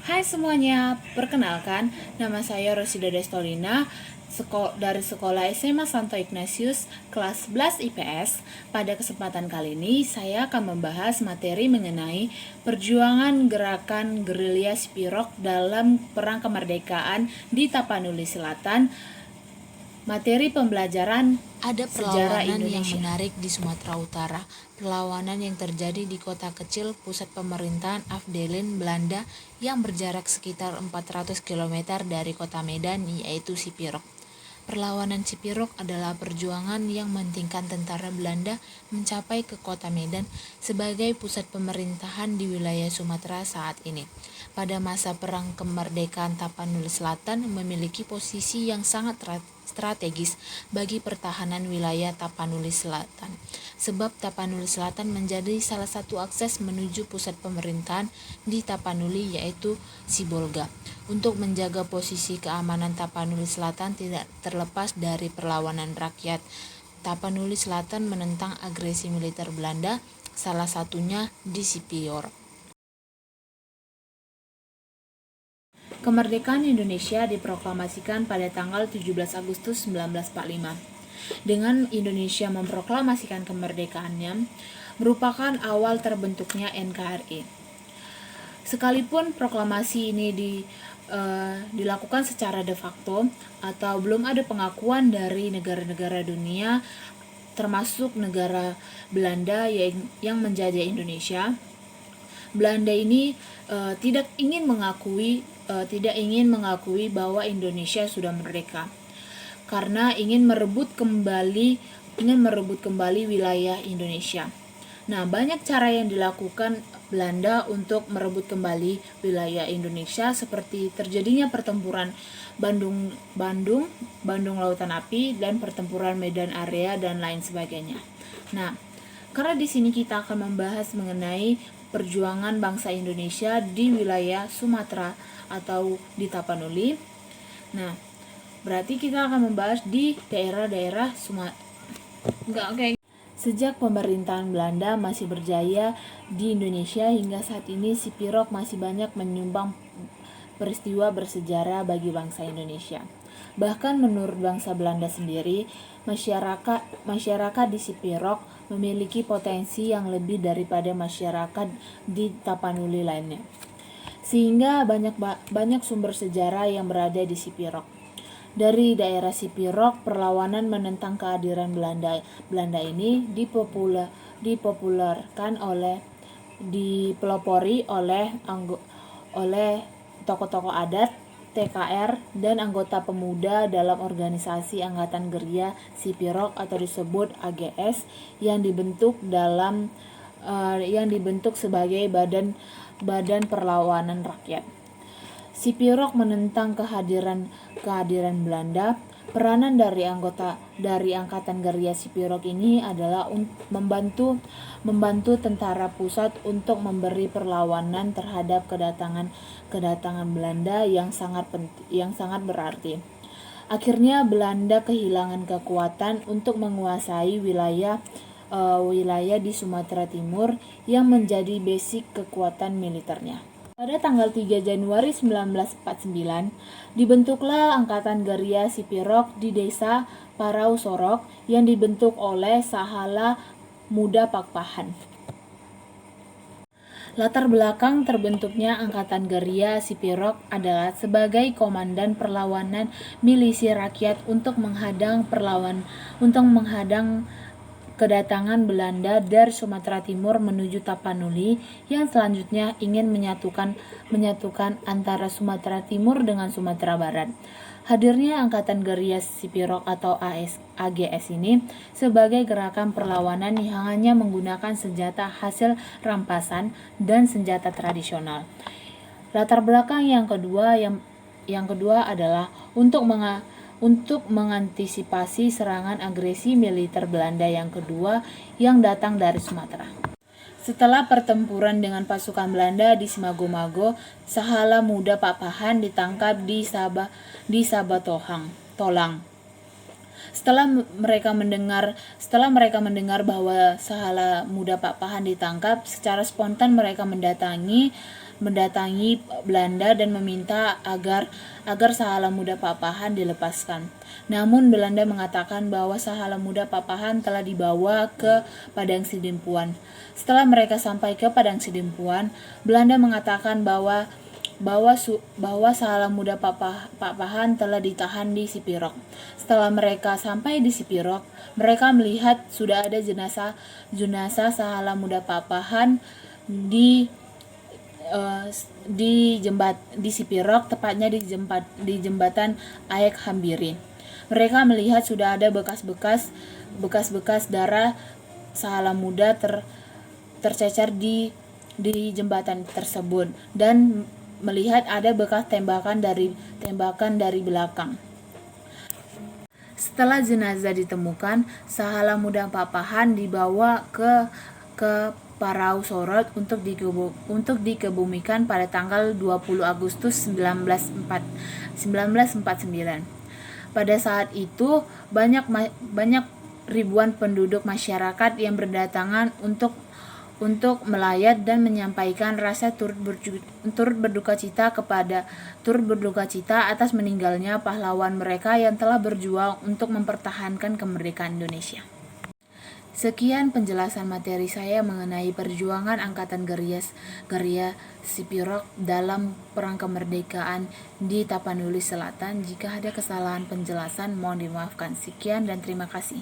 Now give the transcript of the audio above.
Hai semuanya, perkenalkan nama saya Rosida Destolina dari Sekolah SMA Santo Ignatius kelas 11 IPS. Pada kesempatan kali ini saya akan membahas materi mengenai perjuangan gerakan gerilya Spirok dalam Perang Kemerdekaan di Tapanuli Selatan. Materi pembelajaran Ada sejarah perlawanan yang Indonesia. menarik di Sumatera Utara. Perlawanan yang terjadi di kota kecil pusat pemerintahan Afdelin, Belanda yang berjarak sekitar 400 km dari kota Medan, yaitu Sipirok. Perlawanan Sipirok adalah perjuangan yang mementingkan tentara Belanda mencapai ke kota Medan sebagai pusat pemerintahan di wilayah Sumatera saat ini. Pada masa Perang Kemerdekaan, Tapanuli Selatan memiliki posisi yang sangat strategis bagi pertahanan wilayah Tapanuli Selatan, sebab Tapanuli Selatan menjadi salah satu akses menuju pusat pemerintahan di Tapanuli, yaitu Sibolga. Untuk menjaga posisi keamanan Tapanuli Selatan tidak terlepas dari perlawanan rakyat. Tapanuli Selatan menentang agresi militer Belanda, salah satunya di Sipirok. Kemerdekaan Indonesia diproklamasikan pada tanggal 17 Agustus 1945. Dengan Indonesia memproklamasikan kemerdekaannya, merupakan awal terbentuknya NKRI. Sekalipun proklamasi ini dilakukan secara de facto atau belum ada pengakuan dari negara-negara dunia, termasuk negara Belanda yang menjajah Indonesia, Belanda ini tidak ingin mengakui bahwa Indonesia sudah merdeka karena ingin merebut kembali wilayah Indonesia. Nah, banyak cara yang dilakukan Belanda untuk merebut kembali wilayah Indonesia, seperti terjadinya pertempuran Bandung Lautan Api, dan pertempuran Medan Area dan lain sebagainya. Nah, karena di sini kita akan membahas mengenai perjuangan bangsa Indonesia di wilayah Sumatera atau di Tapanuli. Nah, berarti kita akan membahas di daerah-daerah Sumatera. Sejak pemerintahan Belanda masih berjaya di Indonesia hingga saat ini, Sipirok masih banyak menyumbang peristiwa bersejarah bagi bangsa Indonesia. Bahkan menurut bangsa Belanda sendiri, masyarakat di Sipirok memiliki potensi yang lebih daripada masyarakat di Tapanuli lainnya. Sehingga banyak sumber sejarah yang berada di Sipirok. Dari daerah Sipirok, perlawanan menentang kehadiran Belanda ini dipelopori oleh tokoh-tokoh adat, TKR, dan anggota pemuda dalam organisasi Angkatan Gerilya Sipirok atau disebut AGS yang dibentuk sebagai badan perlawanan rakyat. Sipirok menentang kehadiran Belanda. Peranan dari Angkatan Gerilya Sipirok ini adalah membantu tentara pusat untuk memberi perlawanan terhadap kedatangan Belanda yang sangat berarti. Akhirnya Belanda kehilangan kekuatan untuk menguasai wilayah di Sumatera Timur yang menjadi basic kekuatan militernya. Pada tanggal 3 Januari 1949, dibentuklah Angkatan Gerilya Sipirok di desa Parau Sorok yang dibentuk oleh Sahala Muda Pakpahan. Latar belakang terbentuknya Angkatan Gerilya Sipirok adalah sebagai komandan perlawanan milisi rakyat untuk menghadang kedatangan Belanda dari Sumatera Timur menuju Tapanuli yang selanjutnya ingin menyatukan antara Sumatera Timur dengan Sumatera Barat. Hadirnya Angkatan Gerilya Sipirok atau AGS ini sebagai gerakan perlawanan yang hanya menggunakan senjata hasil rampasan dan senjata tradisional. Latar belakang yang kedua adalah untuk mengantisipasi serangan agresi militer Belanda yang kedua yang datang dari Sumatera. Setelah pertempuran dengan pasukan Belanda di Simago-Mago, Sahala Muda Pakpahan ditangkap di Tolang. Setelah mereka mendengar bahwa Sahala Muda Pakpahan ditangkap, secara spontan mereka mendatangi mendatangi Belanda dan meminta agar Sahala Muda Papahan dilepaskan. Namun Belanda mengatakan bahwa Sahala Muda Papahan telah dibawa ke Padang Sidimpuan. Setelah mereka sampai ke Padang Sidimpuan, Belanda mengatakan bahwa Sahala Muda Papahan telah ditahan di Sipirok. Setelah mereka sampai di Sipirok, mereka melihat sudah ada jenazah Sahala Muda Papahan di Sipirok, tepatnya di jembatan Aek Hambirin. Mereka melihat sudah ada bekas-bekas darah Sahala Muda tercecer di jembatan tersebut, dan melihat ada bekas tembakan dari belakang. Setelah jenazah ditemukan, Sahala Muda Papahan dibawa ke Parau Sorot untuk dikebumikan pada tanggal 20 Agustus 1949. Pada saat itu banyak ribuan penduduk masyarakat yang berdatangan untuk melayat dan menyampaikan rasa turut berduka cita atas meninggalnya pahlawan mereka yang telah berjuang untuk mempertahankan kemerdekaan Indonesia. Sekian penjelasan materi saya mengenai perjuangan Angkatan Gerilya Sipirok dalam Perang Kemerdekaan di Tapanuli Selatan. Jika ada kesalahan penjelasan, mohon dimaafkan. Sekian dan terima kasih.